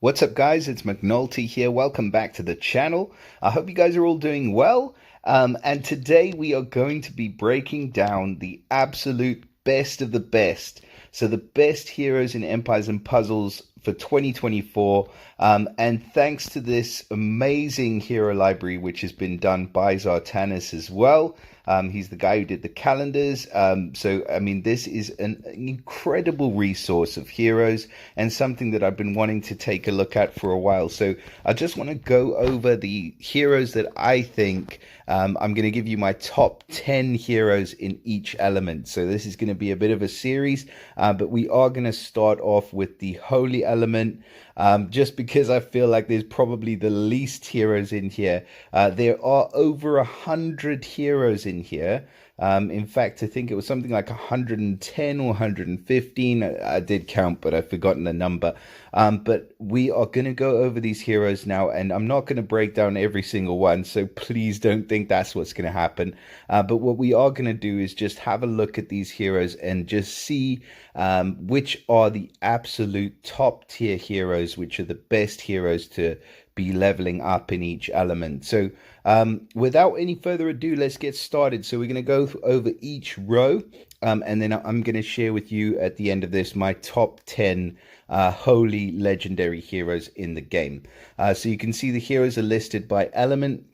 What's up, guys? It's McNulty here. Welcome back to the channel. I hope you guys are all doing well. And today we are going to be breaking down the absolute best of the best. So, the best heroes in Empires and Puzzles for 2024. And thanks to this amazing hero library, which has been done by Zartanis as well. He's the guy who did the calendars. I mean, this is an incredible resource of heroes and something that I've been wanting to take a look at for a while. So I just want to go over the heroes that I think I'm going to give you my top 10 heroes in each element. So this is going to be a bit of a series, but we are going to start off with the holy element. Just because I feel like there's probably the least heroes in here. There are over 100 heroes in here. In fact, I think it was something like 110 or 115. I did count, but I've forgotten the number. But we are going to go over these heroes now, and I'm not going to break down every single one, so please don't think that's what's going to happen. But what we are going to do is just have a look at these heroes and just see which are the absolute top tier heroes, which are the best heroes to be leveling up in each element. So without any further ado, let's get started. So we're going to go over each row, and then I'm going to share with you at the end of this my top 10 holy legendary heroes in the game. So you can see the heroes are listed by element,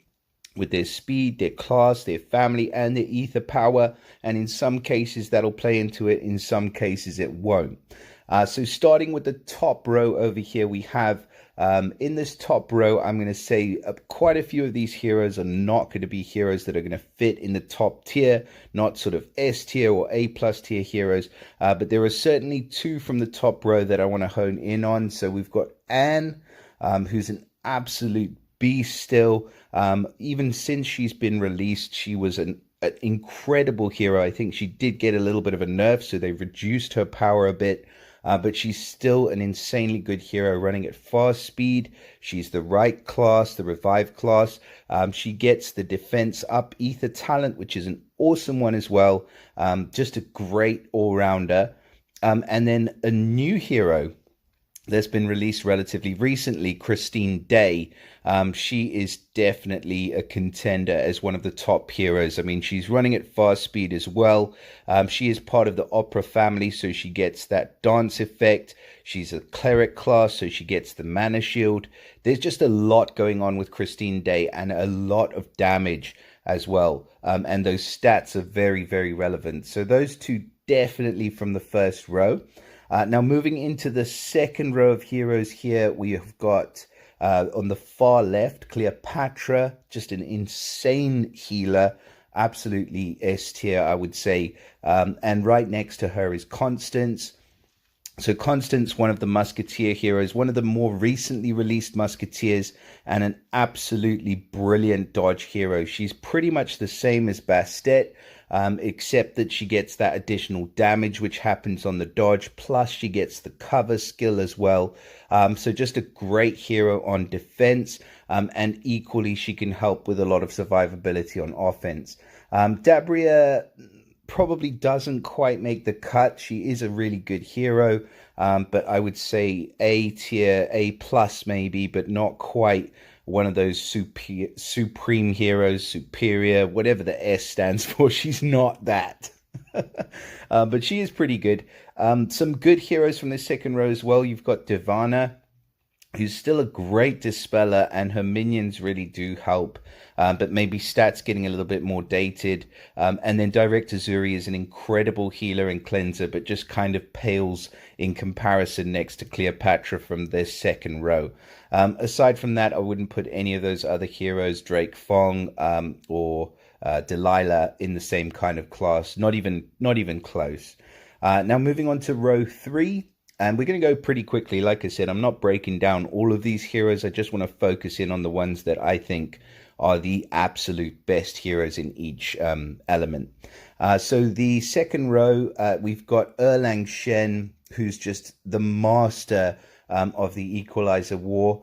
with their speed, their class, their family, and their ether power. And in some cases, that'll play into it. In some cases, it won't. So starting with the top row over here, we have in this top row, I'm going to say quite a few of these heroes are not going to be heroes that are going to fit in the top tier, not sort of S tier or A plus tier heroes. But there are certainly two from the top row that I want to hone in on. So we've got Anne, who's an absolute beast still. Even since she's been released, she was an incredible hero. I think she did get a little bit of a nerf, so they've reduced her power a bit. But she's still an insanely good hero running at fast speed. She's the right class, the revive class. She gets the defense up ether talent, which is an awesome one as well. Just a great all-rounder. And then a new hero that's been released relatively recently, Christine Day. She is definitely a contender as one of the top heroes. I mean, she's running at fast speed as well. She is part of the opera family, so she gets that dance effect. She's a cleric class, so she gets the mana shield. There's just a lot going on with Christine Day and a lot of damage as well. And those stats are very, very relevant. So those two definitely from the first row. Now, moving into the second row of heroes here, we have got on the far left, Cleopatra, just an insane healer, absolutely S tier, I would say. And right next to her is Constance. So Constance, one of the Musketeer heroes, one of the more recently released Musketeers, and an absolutely brilliant dodge hero. She's pretty much the same as Bastet, except that she gets that additional damage which happens on the dodge, plus she gets the cover skill as well. So just a great hero on defense, and equally she can help with a lot of survivability on offense. Dabria probably doesn't quite make the cut. She is a really good hero, but I would say A tier, A plus maybe, but not quite one of those supreme heroes, superior, whatever the S stands for. She's not that. But she is pretty good. Some good heroes from the second row as well. You've got Divana, who's still a great dispeller, and her minions really do help, but maybe stats getting a little bit more dated. And then Director Zuri is an incredible healer and cleanser, but just kind of pales in comparison next to Cleopatra from this second row. Aside from that, I wouldn't put any of those other heroes, Drake Fong or Delilah, in the same kind of class. Not even close. Now moving on to row 3. And we're going to go pretty quickly. Like I said, I'm not breaking down all of these heroes. I just want to focus in on the ones that I think are the absolute best heroes in each element. So the second row, we've got Erlang Shen, who's just the master of the Equalizer War.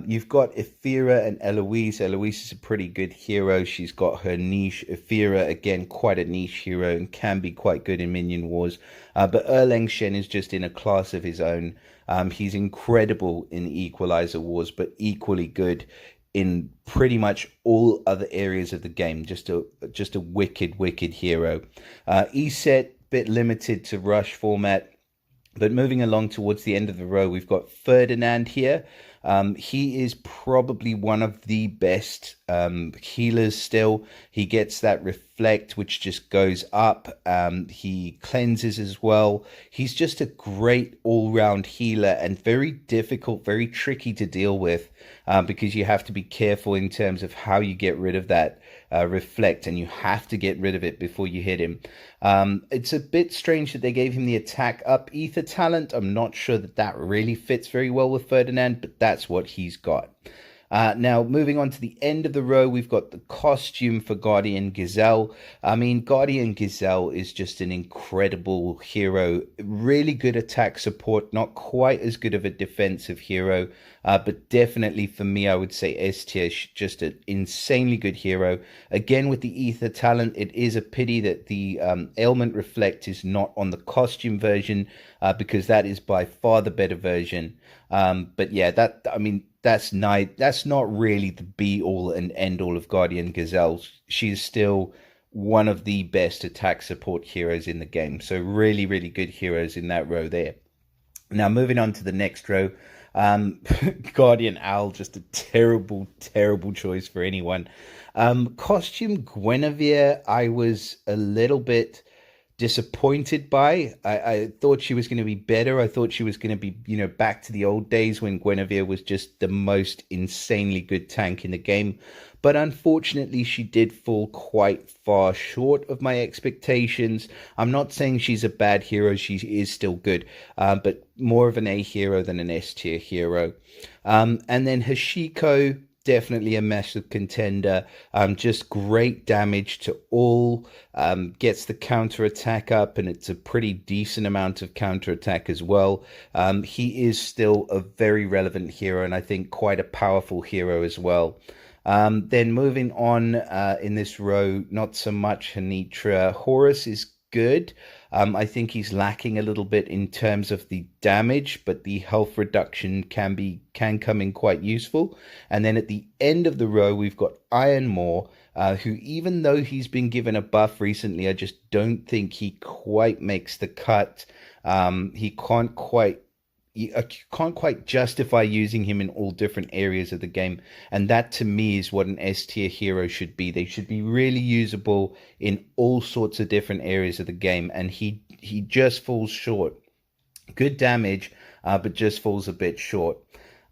You've got Ephira and Eloise. Eloise is a pretty good hero. She's got her niche. Ephira, again, quite a niche hero and can be quite good in Minion Wars. But Erlang Shen is just in a class of his own. He's incredible in Equalizer Wars, but equally good in pretty much all other areas of the game. Just a wicked hero. ESET, bit limited to rush format. But moving along towards the end of the row, we've got Ferdinand here. He is probably one of the best healers still. He gets that reflect, which just goes up. He cleanses as well. He's just a great all-round healer and very difficult, very tricky to deal with because you have to be careful in terms of how you get rid of that reflect, and you have to get rid of it before you hit him. It's a bit strange that they gave him the attack up ether talent. I'm not sure that really fits very well with Ferdinand, but that's what he's got. Now, moving on to the end of the row, we've got the costume for Guardian Gazelle. I mean, Guardian Gazelle is just an incredible hero. Really good attack support, not quite as good of a defensive hero, but definitely for me, I would say S tier, just an insanely good hero. Again, with the ether talent, it is a pity that the ailment reflect is not on the costume version, because that is by far the better version. But yeah, that's not really the be all and end all of Guardian Gazelle. She's still one of the best attack support heroes in the game. So really good heroes in that row there. Now moving on to the next row, Guardian Owl, just a terrible choice for anyone. Costume Guinevere, I was a little bit disappointed by. I thought she was going to be better. I thought she was going to be, back to the old days when Guinevere was just the most insanely good tank in the game. But unfortunately, she did fall quite far short of my expectations. I'm not saying she's a bad hero. She is still good, but more of an A hero than an S tier hero. And then Hashiko, definitely a massive contender. Just great damage to all. Gets the counter attack up, and it's a pretty decent amount of counter attack as well. He is still a very relevant hero, and I think quite a powerful hero as well. Then moving on in this row, not so much Hanitra. Horus is good. I think he's lacking a little bit in terms of the damage, but the health reduction can come in quite useful. And then at the end of the row, we've got Iron Maw, who, even though he's been given a buff recently, I just don't think he quite makes the cut. You can't quite justify using him in all different areas of the game. And that, to me, is what an S tier hero should be. They should be really usable in all sorts of different areas of the game. And he just falls short. Good damage, but just falls a bit short.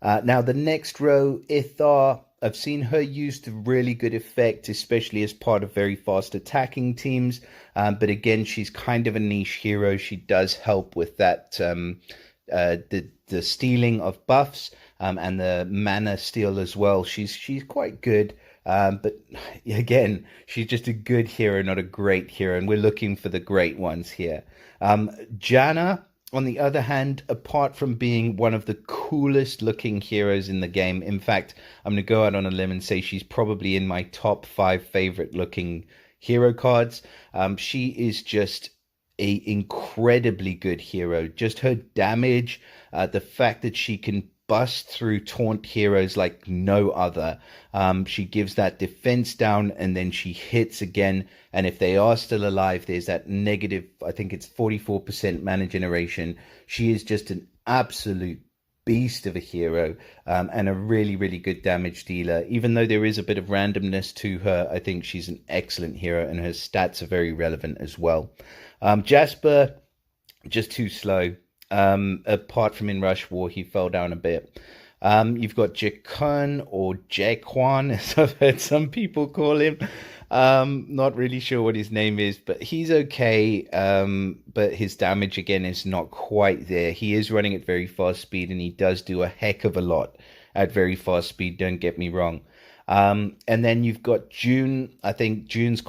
Now, the next row, Ithar. I've seen her used to really good effect, especially as part of very fast attacking teams. But again, she's kind of a niche hero. She does help with that... the stealing of buffs and the mana steal as well. She's quite good, but again, she's just a good hero, not a great hero, and we're looking for the great ones here. Janna, on the other hand, apart from being one of the coolest looking heroes in the game, in fact, I'm going to go out on a limb and say she's probably in my top 5 favorite looking hero cards. She is just a incredibly good hero. Just her damage, the fact that she can bust through taunt heroes like no other. She gives that defense down, and then she hits again, and if they are still alive, there's that negative, I think it's 44% mana generation. She is just an absolute beast of a hero, and a really good damage dealer. Even though there is a bit of randomness to her, I think she's an excellent hero, and her stats are very relevant as well. Jasper, just too slow. Apart from in Rush War, he fell down a bit. You've got Jakun, or Jaquan, as I've heard some people call him. Not really sure what his name is, but he's okay. But his damage, again, is not quite there. He is running at very fast speed, and he does do a heck of a lot at very fast speed, don't get me wrong. And then you've got June. I think June's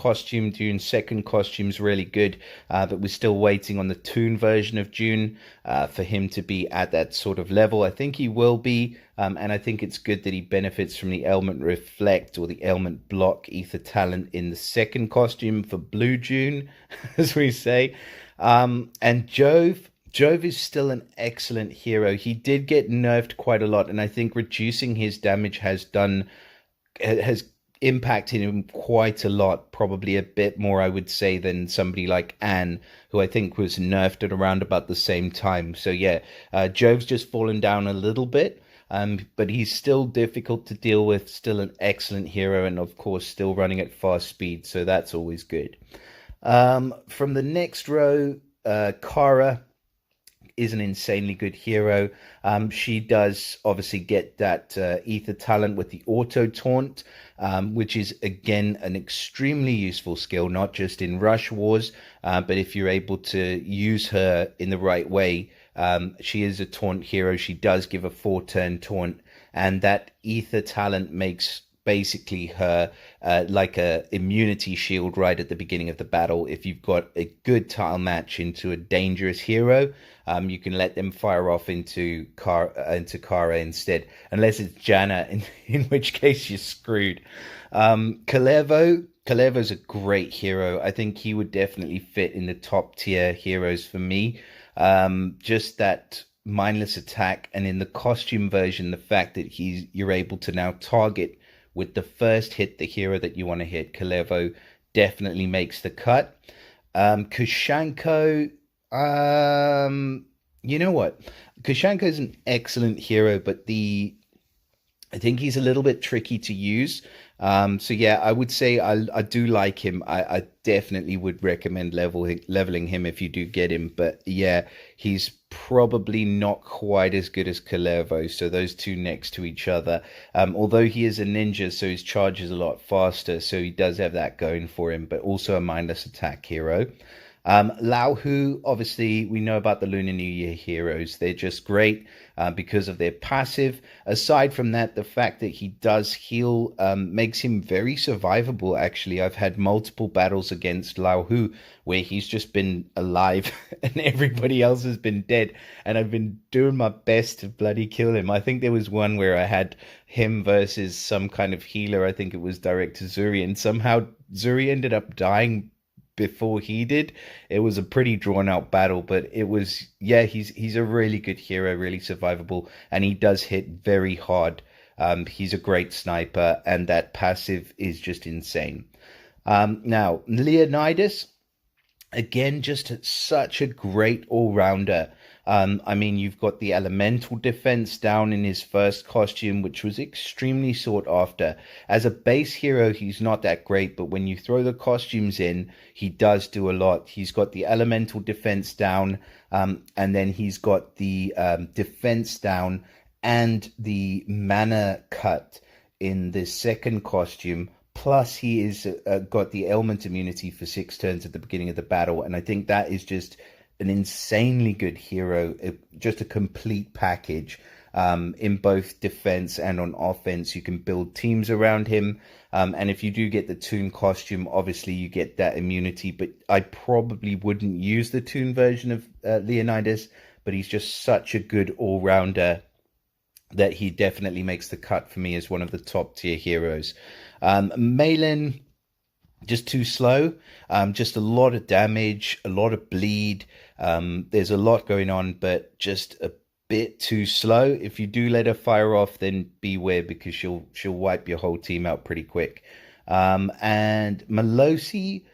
second costume's really good, but we're still waiting on the Toon version of June for him to be at that sort of level. I think he will be, and I think it's good that he benefits from the Ailment Reflect or the Ailment Block Ether Talent in the second costume for Blue June, as we say. And Jove. Jove is still an excellent hero. He did get nerfed quite a lot, and I think reducing his damage has impacted him quite a lot, probably a bit more, I would say, than somebody like Anne, who I think was nerfed at around about the same time. So yeah, Jove's just fallen down a little bit, but he's still difficult to deal with, still an excellent hero, and of course still running at fast speed, so that's always good. From the next row, Kara is an insanely good hero. She does obviously get that ether talent with the auto taunt, which is again an extremely useful skill, not just in rush wars, but if you're able to use her in the right way. She is a taunt hero. She does give a 4-turn taunt, and that ether talent makes basically her like a immunity shield right at the beginning of the battle. If you've got a good tile match into a dangerous hero, you can let them fire off into Kara instead, unless it's Janna, in which case you're screwed. Kalevo's a great hero. I think he would definitely fit in the top tier heroes for me. Just that mindless attack, and in the costume version, the fact that you're able to now target with the first hit the hero that you want to hit. Kalevo definitely makes the cut. Kushanko, you know what? Kushanko is an excellent hero, but I think he's a little bit tricky to use. So yeah, I would say I do like him. I definitely would recommend leveling him if you do get him. But yeah, he's probably not quite as good as Kalevo. So those two next to each other. Although he is a ninja, so his charge is a lot faster. So he does have that going for him, but also a mindless attack hero. Laohu, obviously, we know about the Lunar New Year heroes. They're just great because of their passive. Aside from that, the fact that he does heal makes him very survivable, actually. I've had multiple battles against Laohu where he's just been alive and everybody else has been dead. And I've been doing my best to bloody kill him. I think there was one where I had him versus some kind of healer. I think it was direct to Zuri. And somehow Zuri ended up dying before he did. It was a pretty drawn out battle, but it was, yeah, he's a really good hero, really survivable, and he does hit very hard. He's a great sniper, and that passive is just insane. Now Leonidas, again, just such a great all-rounder. I mean, you've got the elemental defense down in his first costume, which was extremely sought after. As a base hero, he's not that great, but when you throw the costumes in, he does do a lot. He's got the elemental defense down, and then he's got the defense down and the mana cut in the second costume. Plus, he is got the ailment immunity for 6 turns at the beginning of the battle, and I think that is just an insanely good hero, just a complete package in both defense and on offense. You can build teams around him, and if you do get the Toon costume, obviously you get that immunity, but I probably wouldn't use the Toon version of Leonidas, but he's just such a good all-rounder that he definitely makes the cut for me as one of the top tier heroes. Malin, just too slow, just a lot of damage, a lot of bleed. There's a lot going on, but just a bit too slow. If you do let her fire off, then beware, because she'll wipe your whole team out pretty quick. And Melosi,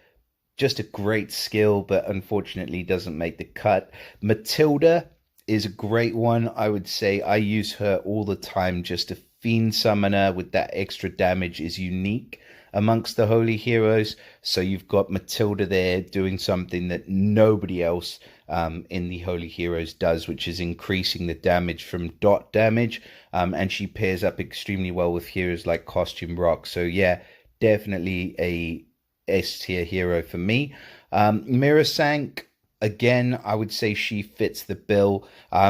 just a great skill, but unfortunately doesn't make the cut. Matilda is a great one. I would say I use her all the time. Just a fiend summoner with that extra damage is unique amongst the holy heroes. So you've got Matilda there doing something that nobody else in the holy heroes does, which is increasing the damage from dot damage, and she pairs up extremely well with heroes like Costume Rock. So yeah, definitely a S tier hero for me. Mirasank, again, I would say she fits the bill.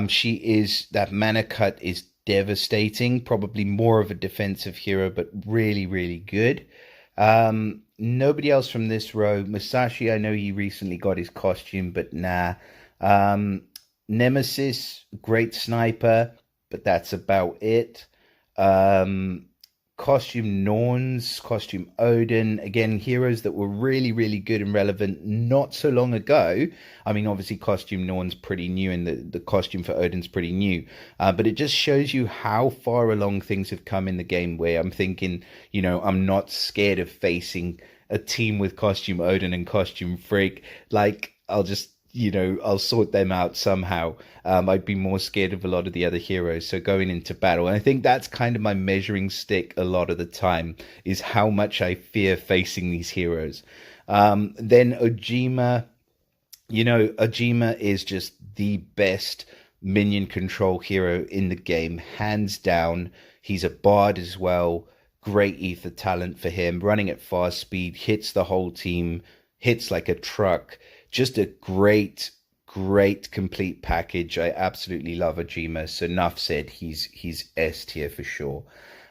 She is, that mana cut is devastating, probably more of a defensive hero, but really, really good. Nobody else from this row. Musashi, I know he recently got his costume, but nah. Um, Nemesis, great sniper, but that's about it. Um, Costume Norns, Costume Odin, again, heroes that were really, really good and relevant not so long ago. I mean, obviously, Costume Norn's pretty new, and the costume for Odin's pretty new. But it just shows you how far along things have come in the game where I'm thinking, I'm not scared of facing a team with Costume Odin and Costume Freak. Like, I'll sort them out somehow. I'd be more scared of a lot of the other heroes. So going into battle, and I think that's kind of my measuring stick a lot of the time, is how much I fear facing these heroes. Then Ojima, Ojima is just the best minion control hero in the game, hands down. He's a bard as well. Great ether talent for him, running at fast speed, hits the whole team, hits like a truck. Just a great, great complete package. I absolutely love Ojima. So enough said, he's S tier for sure.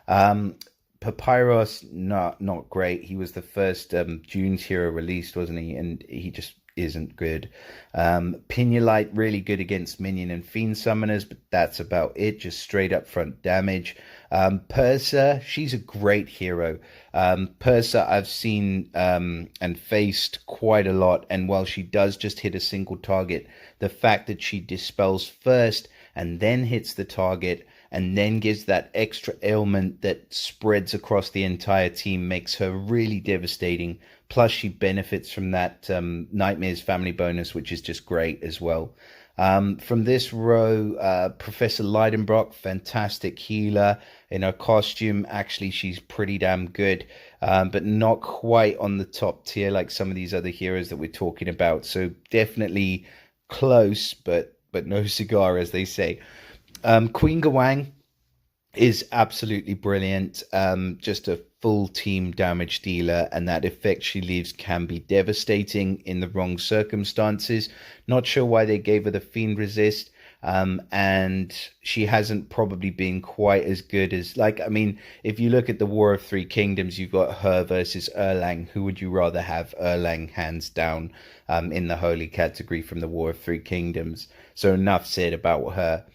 Papyrus, not great. He was the first June's hero released, wasn't he? And he just isn't good. Pinulite, really good against minion and fiend summoners, but that's about it. Just straight up front damage. Persa, she's a great hero. Persa, I've seen and faced quite a lot, and while she does just hit a single target, the fact that she dispels first and then hits the target and then gives that extra ailment that spreads across the entire team makes her really devastating. Plus, she benefits from that Nightmare's family bonus, which is just great as well. From this row, Professor Leidenbrock, fantastic healer. In her costume, actually, she's pretty damn good, but not quite on the top tier like some of these other heroes that we're talking about. So definitely close, but no cigar, as they say. Queen Gawang is absolutely brilliant. Just a full team damage dealer, and that effect she leaves can be devastating in the wrong circumstances. Not sure why they gave her the Fiend Resist. And she hasn't probably been quite as good as, if you look at the War of Three Kingdoms, you've got her versus Erlang. Who would you rather have? Erlang, hands down, in the holy category from the War of Three Kingdoms. So enough said about her.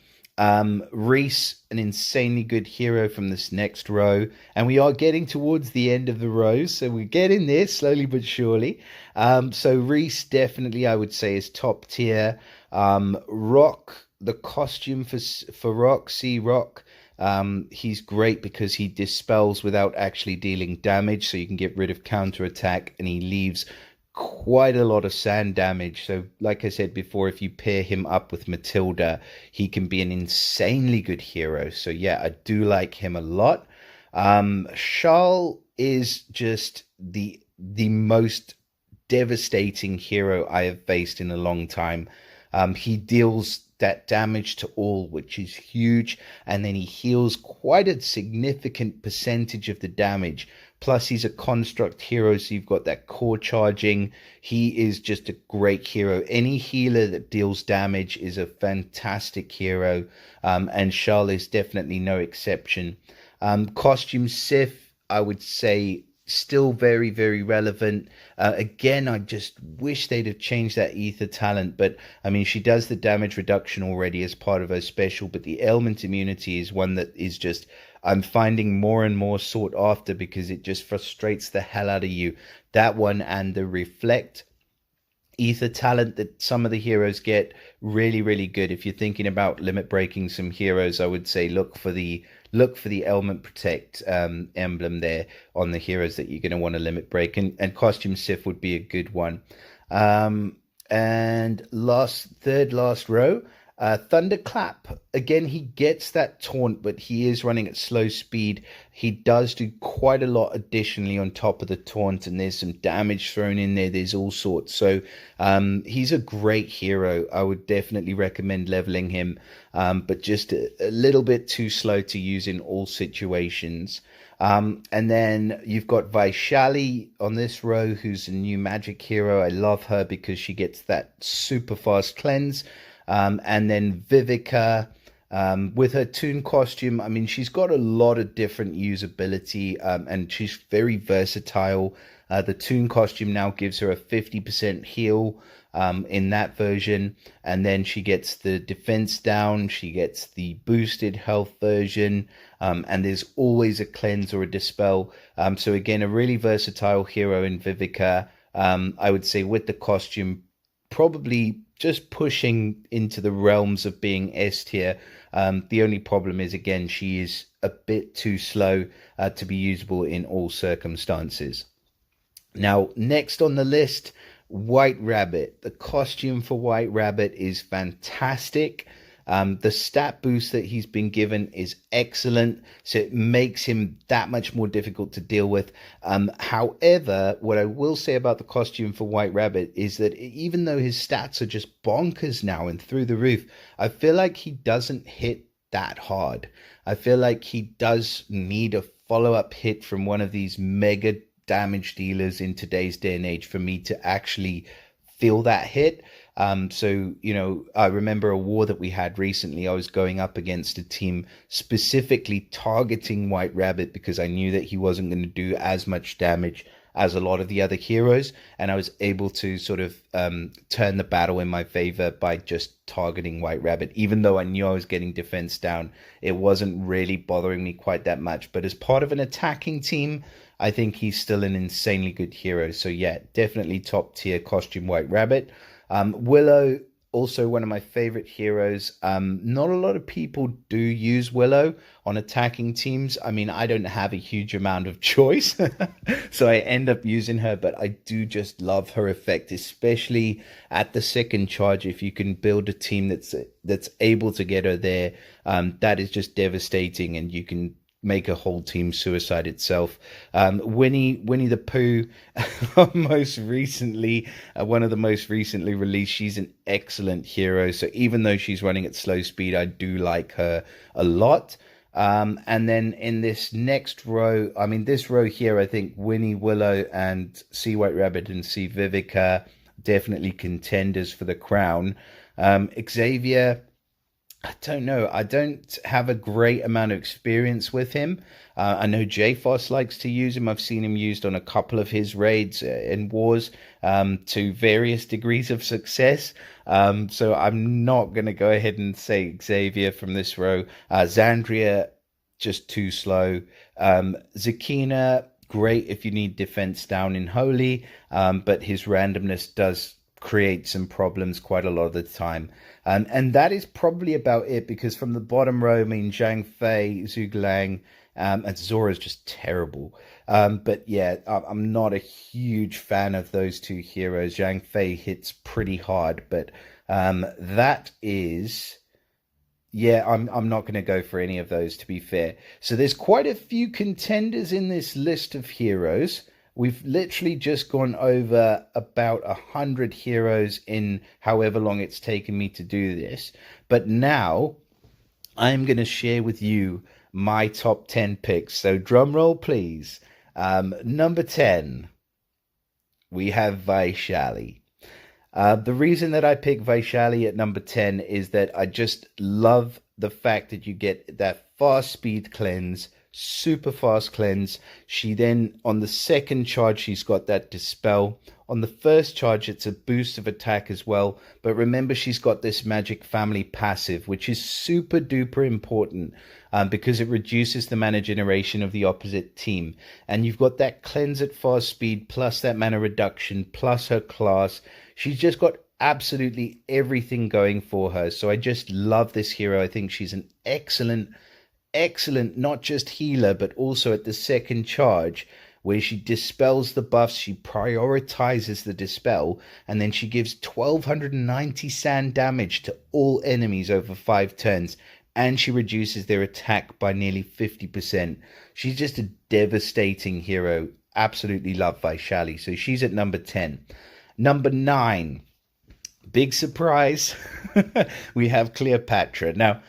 Reese, an insanely good hero from this next row, and we are getting towards the end of the row, so we're getting there slowly but surely. So Reese definitely, I would say, is top tier. Rock, the costume for Rock, C-Rock, he's great because he dispels without actually dealing damage, so you can get rid of counter attack, and he leaves quite a lot of sand damage. So like I said before, if you pair him up with Matilda, he can be an insanely good hero. So yeah, I do like him a lot. Charles is just the most devastating hero I have faced in a long time. He deals that damage to all, which is huge, and then he heals quite a significant percentage of the damage. Plus, he's a construct hero, so you've got that core charging. He is just a great hero. Any healer that deals damage is a fantastic hero, and Charles is definitely no exception. Costume Sif, I would say, still very, very relevant. Again, I just wish they'd have changed that ether talent, but I mean, she does the damage reduction already as part of her special, but the ailment immunity is one that is just, I'm finding more and more sought after because it just frustrates the hell out of you. That one and the reflect ether talent that some of the heroes get, really, really good. If you're thinking about limit breaking some heroes, I would say look for the ailment protect emblem there on the heroes that you're going to want to limit break, and costume Sif would be a good one. And third last row, Thunderclap. Again, he gets that taunt, but he is running at slow speed. He does do quite a lot additionally on top of the taunt, and there's some damage thrown in there. There's all sorts. So he's a great hero. I would definitely recommend leveling him, but just a little bit too slow to use in all situations. And then you've got Vaishali on this row, who's a new magic hero. I love her because she gets that super fast cleanse. And then Vivica, With her Toon costume, I mean, she's got a lot of different usability, and she's very versatile. The Toon costume now gives her a 50% heal in that version, and then she gets the defense down, she gets the boosted health version, and there's always a cleanse or a dispel. So again, a really versatile hero in Vivica. I would say with the costume, probably just pushing into the realms of being S tier. The only problem is, again, she is a bit too slow to be usable in all circumstances. Now, next on the list, White Rabbit. The costume for White Rabbit is fantastic. The stat boost that he's been given is excellent, so it makes him that much more difficult to deal with. However, what I will say about the costume for White Rabbit is that even though his stats are just bonkers now and through the roof, I feel like he doesn't hit that hard. I feel like he does need a follow-up hit from one of these mega damage dealers in today's day and age for me to actually feel that hit. So, I remember a war that we had recently. I was going up against a team specifically targeting White Rabbit because I knew that he wasn't going to do as much damage as a lot of the other heroes. And I was able to sort of turn the battle in my favor by just targeting White Rabbit. Even though I knew I was getting defense down, it wasn't really bothering me quite that much. But as part of an attacking team, I think he's still an insanely good hero. So yeah, definitely top tier costume White Rabbit. Willow, also one of my favorite heroes. Not a lot of people do use Willow on attacking teams. I mean, I don't have a huge amount of choice, so I end up using her, but I do just love her effect, especially at the second charge. If you can build a team that's able to get her there, that is just devastating, and you can make a whole team suicide itself. Winnie the Pooh, most recently, one of the most recently released. She's an excellent hero. So even though she's running at slow speed, I do like her a lot. And then in this next row, I mean, this row here, I think Winnie, Willow, and C White Rabbit and C Vivica definitely contenders for the crown. Xavier, I don't know. I don't have a great amount of experience with him. I know JFOS likes to use him. I've seen him used on a couple of his raids in wars to various degrees of success. So I'm not going to go ahead and say Xavier from this row. Xandria, just too slow. Zakina, great if you need defense down in Holy, but his randomness does create some problems quite a lot of the time. And that is probably about it, because from the bottom row, I mean, Zhang Fei, Zhuge Liang, and Zora is just terrible. But yeah, I'm not a huge fan of those two heroes. Zhang Fei hits pretty hard, but that is... Yeah, I'm not going to go for any of those, to be fair. So there's quite a few contenders in this list of heroes. We've literally just gone over about 100 heroes in however long it's taken me to do this. But now I'm going to share with you my top 10 picks. So drum roll, please. Number 10, we have Vaishali. The reason that I pick Vaishali at number 10 is that I just love the fact that you get that fast speed cleanse, super fast cleanse. She then, on the second charge, she's got that dispel. On the first charge, it's a boost of attack as well. But remember, she's got this magic family passive, which is super duper important because it reduces the mana generation of the opposite team. And you've got that cleanse at fast speed, plus that mana reduction, plus her class. She's just got absolutely everything going for her. So I just love this hero. I think she's an excellent not just healer, but also at the second charge, where she dispels the buffs, she prioritizes the dispel, and then she gives 1290 sand damage to all enemies over 5 turns, and she reduces their attack by nearly 50%. She's just a devastating hero. Absolutely love Vaishali. So she's at number 10. Number 9, big surprise, we have Cleopatra. Now,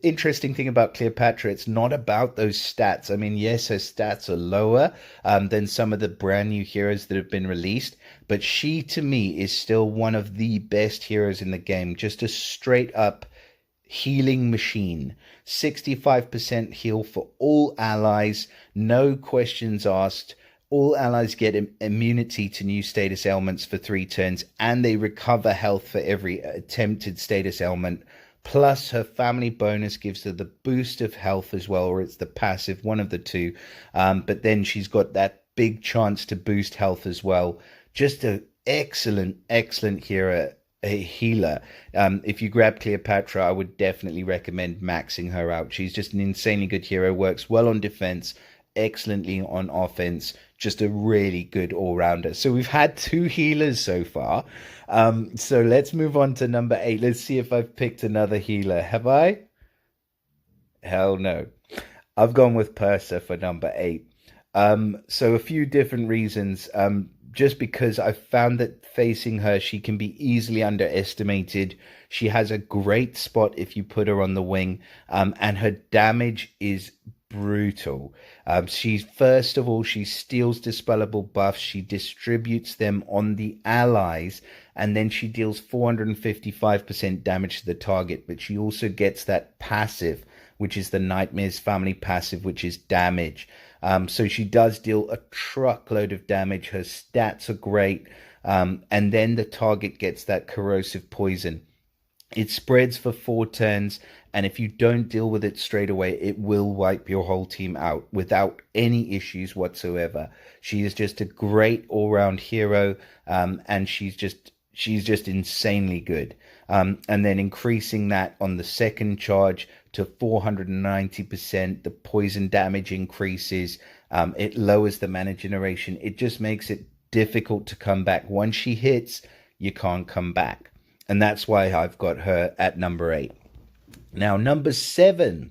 interesting thing about Cleopatra, it's not about those stats. I mean, yes, her stats are lower than some of the brand new heroes that have been released, but she, to me, is still one of the best heroes in the game. Just a straight up healing machine. 65% heal for all allies, no questions asked. All allies get immunity to new status ailments for 3 turns, and they recover health for every attempted status ailment. Plus, her family bonus gives her the boost of health as well, or it's the passive, one of the two. But then she's got that big chance to boost health as well. Just an excellent hero, a healer. If you grab Cleopatra, I would definitely recommend maxing her out. She's just an insanely good hero, works well on defense, excellently on offense, just a really good all-rounder. So we've had 2 healers so far. So let's move on to number 8. Let's see if I've picked another healer. Have I? Hell no. I've gone with Persa for number 8. So a few different reasons. Just because I found that facing her, she can be easily underestimated. She has a great spot if you put her on the wing, and her damage is brutal. She's first of all, she steals dispellable buffs, she distributes them on the allies, and then she deals 455% damage to the target. But she also gets that passive, which is the Nightmares family passive, which is damage. So she does deal a truckload of damage. Her stats are great. And then the target gets that corrosive poison. It spreads for 4 turns, and if you don't deal with it straight away, it will wipe your whole team out without any issues whatsoever. She is just a great all-round hero, and she's just insanely good. And then increasing that on the second charge to 490%, the poison damage increases. It lowers the mana generation. It just makes it difficult to come back. Once she hits, you can't come back. And that's why I've got her at number 8. Now, number 7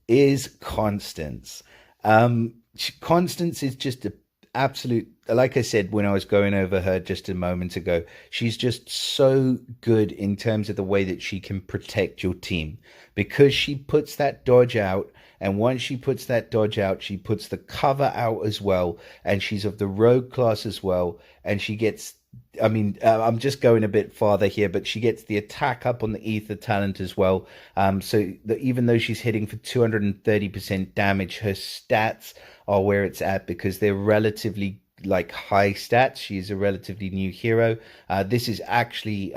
is Constance. Constance is just an absolute, like I said when I was going over her just a moment ago, she's just so good in terms of the way that she can protect your team, because she puts that dodge out. And once she puts that dodge out, she puts the cover out as well. And she's of the rogue class as well. And she gets, I'm just going a bit farther here, but she gets the attack up on the ether talent as well. So that even though she's hitting for 230% damage, her stats are where it's at because they're relatively like high stats. She's a relatively new hero. This is actually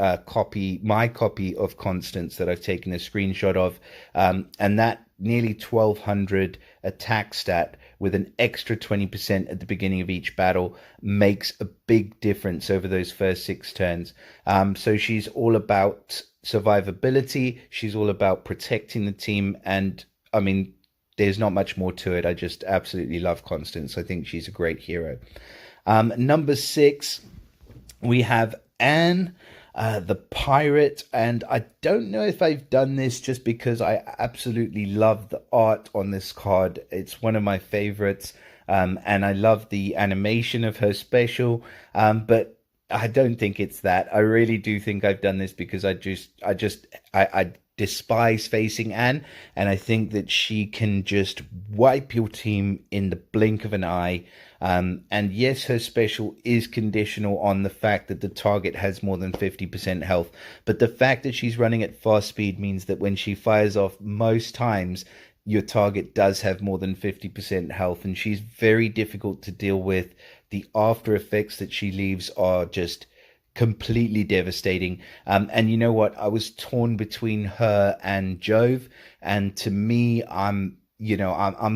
my copy of Constance that I've taken a screenshot of, and that nearly 1200 attack stat with an extra 20% at the beginning of each battle makes a big difference over those first 6 turns. So she's all about survivability. She's all about protecting the team. And there's not much more to it. I just absolutely love Constance. I think she's a great hero. Number 6, we have Anne, the pirate. And I don't know if I've done this just because I absolutely love the art on this card. It's one of my favorites. And I love the animation of her special. But I don't think it's that. I really do think I've done this because I despise facing Anne, and I think that she can just wipe your team in the blink of an eye. And yes, her special is conditional on the fact that the target has more than 50% health, but the fact that she's running at fast speed means that when she fires off, most times your target does have more than 50% health, and she's very difficult to deal with. The after effects that she leaves are just completely devastating. And you know what? I was torn between her and Jove, and to me, I'm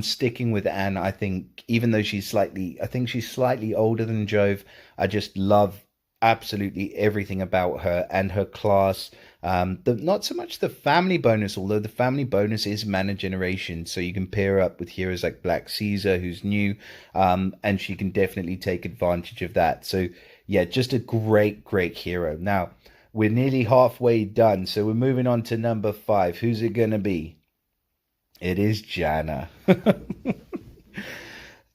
sticking with Anne. I think even though she's slightly older than Jove, I just love absolutely everything about her and her class. Not so much the family bonus, although the family bonus is mana generation, so you can pair her up with heroes like Black Caesar, who's new, and she can definitely take advantage of that. So yeah, just a great hero. Now, we're nearly halfway done, so we're moving on to number 5. Who's it going to be? It is Janna.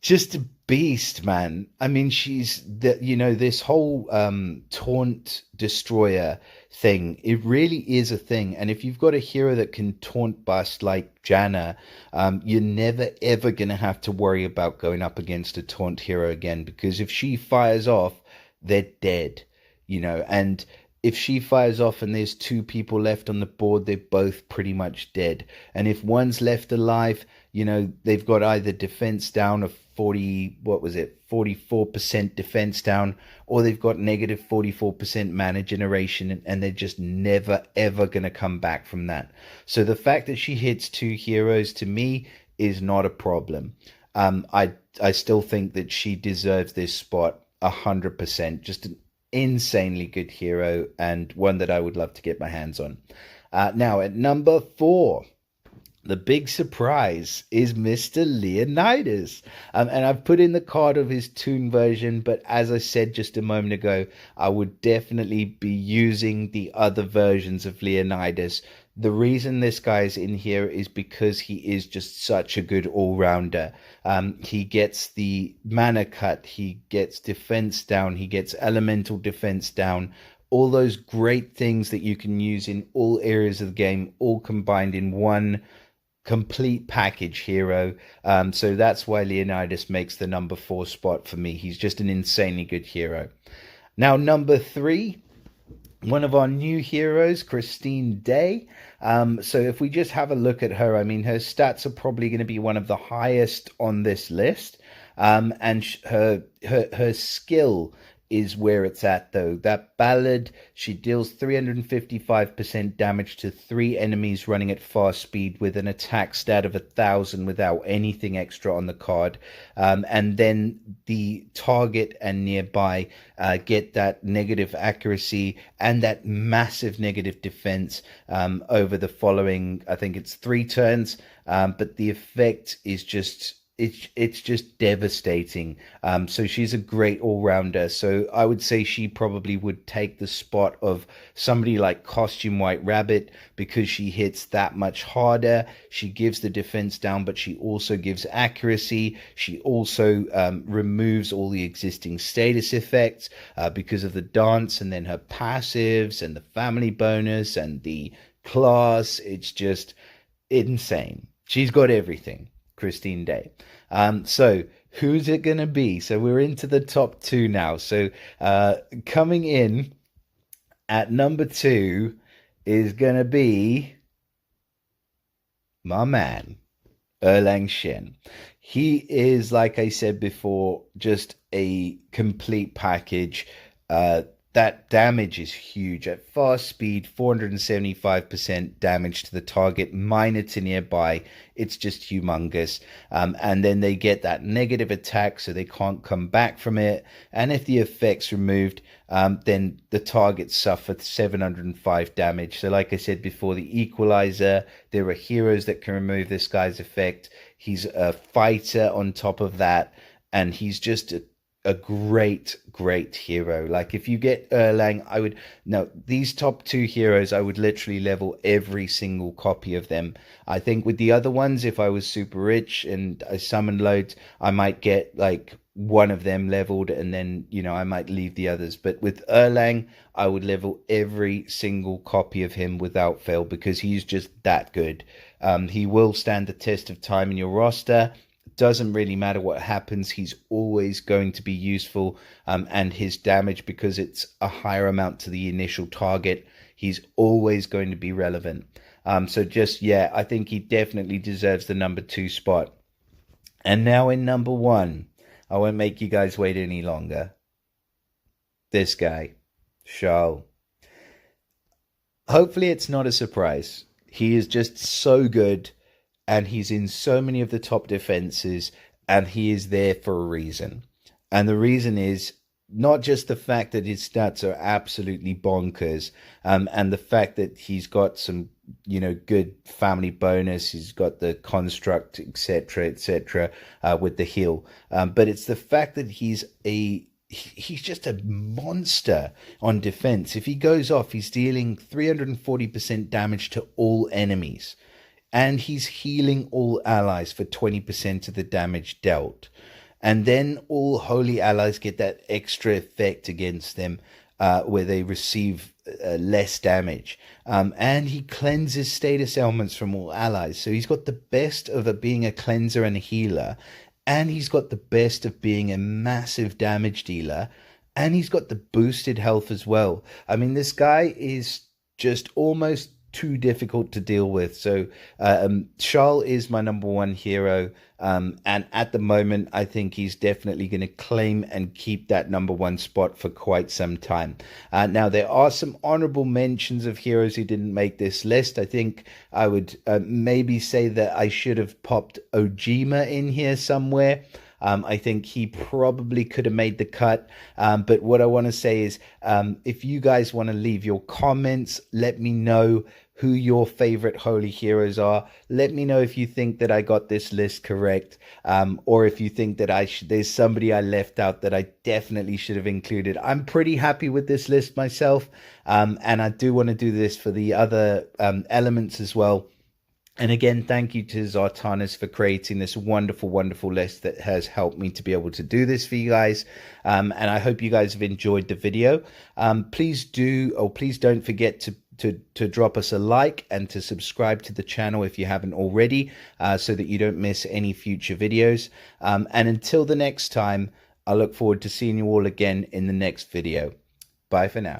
Just a beast, man. She's this whole taunt destroyer thing. It really is a thing. And if you've got a hero that can taunt bust like Janna, you're never ever going to have to worry about going up against a taunt hero again, because if she fires off, they're dead, and if she fires off and there's two people left on the board, they're both pretty much dead. And if one's left alive, they've got either defense down of 40, what was it, 44% defense down, or they've got negative 44% mana generation, and they're just never, ever going to come back from that. So the fact that she hits two heroes, to me, is not a problem. I still think that she deserves this spot 100%. Just an insanely good hero, and one that I would love to get my hands on. Now, at number 4, the big surprise is Mr. Leonidas. And I've put in the card of his Toon version, but as I said just a moment ago, I would definitely be using the other versions of Leonidas. The reason this guy is in here is because he is just such a good all-rounder. He gets the mana cut, he gets defense down, he gets elemental defense down, all those great things that you can use in all areas of the game, all combined in one complete package hero. So that's why Leonidas makes the number 4 spot for me. He's just an insanely good hero. Now, number 3, one of our new heroes, Christine Day. So if we just have a look at her, I mean, her stats are probably going to be one of the highest on this list. And her skill is where it's at, though. That Ballad, she deals 355% damage to 3 enemies running at fast speed with an attack stat of 1,000 without anything extra on the card. And then the target and nearby get that negative accuracy and that massive negative defense over the following, I think it's 3 turns. But the effect is just... It's just devastating. So she's a great all-rounder. So I would say she probably would take the spot of somebody like Costume White Rabbit, because she hits that much harder. She gives the defense down, but she also gives accuracy. She also removes all the existing status effects because of the dance, and then her passives and the family bonus and the class. It's just insane. She's got everything. Christine Day. So who's it going to be? So we're into the top 2 now. So coming in at number 2 is going to be my man, Erlang Shen. He is, like I said before, just a complete package. That damage is huge. At fast speed, 475% damage to the target, minor to nearby. It's just humongous. And then they get that negative attack, so they can't come back from it. And if the effect's removed, then the target suffers 705 damage. So like I said before, the Equalizer, there are heroes that can remove this guy's effect. He's a fighter on top of that, and he's just a great hero. Like, if you get Erlang, these top 2 heroes, I would literally level every single copy of them. I think with the other ones, if I was super rich and I summoned loads, I might get like one of them leveled, and then I might leave the others. But with Erlang, I would level every single copy of him without fail, because he's just that good. He will stand the test of time in your roster. Doesn't really matter what happens, he's always going to be useful, and his damage, because it's a higher amount to the initial target, he's always going to be relevant. I think he definitely deserves the number 2 spot. And now in number 1, I won't make you guys wait any longer. This guy, Charles. Hopefully it's not a surprise. He is just so good, and he's in so many of the top defenses, and he is there for a reason. And the reason is not just the fact that his stats are absolutely bonkers, and the fact that he's got some, good family bonus, he's got the construct, etc., with the heal. But it's the fact that he's just a monster on defense. If he goes off, he's dealing 340% damage to all enemies. And he's healing all allies for 20% of the damage dealt. And then all holy allies get that extra effect against them, where they receive less damage. And he cleanses status elements from all allies. So he's got the best of being a cleanser and a healer. And he's got the best of being a massive damage dealer. and he's got the boosted health as well. I mean, this guy is just almost too difficult to deal with. So Charles is my number one hero. And at the moment, I think he's definitely going to claim and keep that number one spot for quite some time. Now, there are some honorable mentions of heroes who didn't make this list. I think I would maybe say that I should have popped Ojima in here somewhere. I think he probably could have made the cut. But what I want to say is, if you guys want to leave your comments, let me know who your favorite holy heroes are. Let me know if you think that I got this list correct, or if you think that there's somebody I left out that I definitely should have included. I'm pretty happy with this list myself, and I do want to do this for the other elements as well. And again, thank you to Zartanis for creating this wonderful, wonderful list that has helped me to be able to do this for you guys. And I hope you guys have enjoyed the video. Please don't forget to drop us a like and to subscribe to the channel if you haven't already, so that you don't miss any future videos. And until the next time, I look forward to seeing you all again in the next video. Bye for now.